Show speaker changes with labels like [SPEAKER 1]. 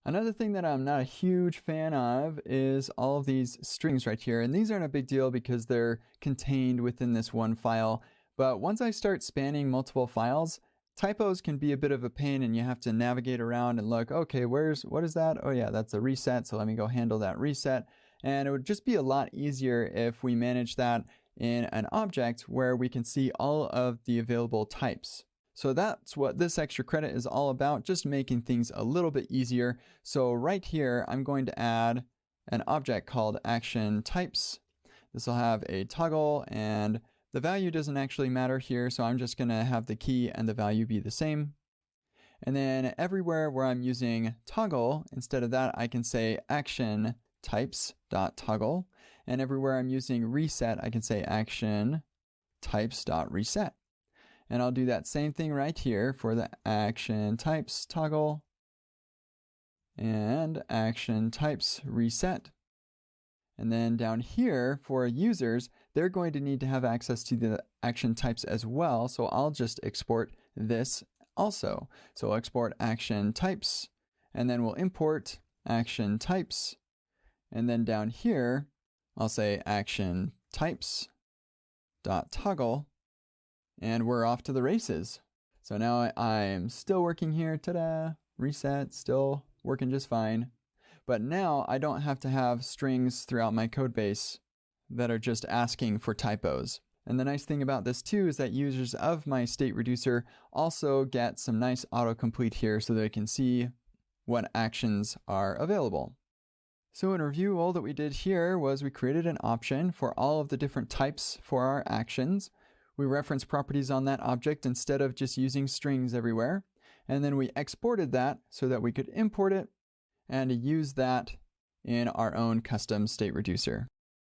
[SPEAKER 1] Another thing that I'm not a huge fan of is all of these strings right here. And these aren't a big deal because they're contained within this one file. But once I start spanning multiple files, typos can be a bit of a pain and you have to navigate around and look, okay, what is that? Oh yeah, that's a reset. So let me go handle that reset. And it would just be a lot easier if we manage that in an object where we can see all of the available types. So that's what this extra credit is all about, just making things a little bit easier. So right here, I'm going to add an object called action types. This will have a toggle and the value doesn't actually matter here. So I'm just going to have the key and the value be the same. And then everywhere where I'm using toggle, instead of that, I can say action types.toggle. And everywhere I'm using reset, I can say action types.reset. And I'll do that same thing right here for the action types toggle and action types reset. And then down here for users, they're going to need to have access to the action types as well. So I'll just export this also. So I'll export action types and then we'll import action types. And then down here, I'll say action types dot toggle. And we're off to the races. So now I'm still working here, ta-da, reset, still working just fine. But now I don't have to have strings throughout my code base that are just asking for typos. And the nice thing about this too is that users of my state reducer also get some nice autocomplete here so they can see what actions are available. So in review, all that we did here was we created an option for all of the different types for our actions. We reference properties on that object instead of just using strings everywhere. And then we exported that so that we could import it and use that in our own custom state reducer.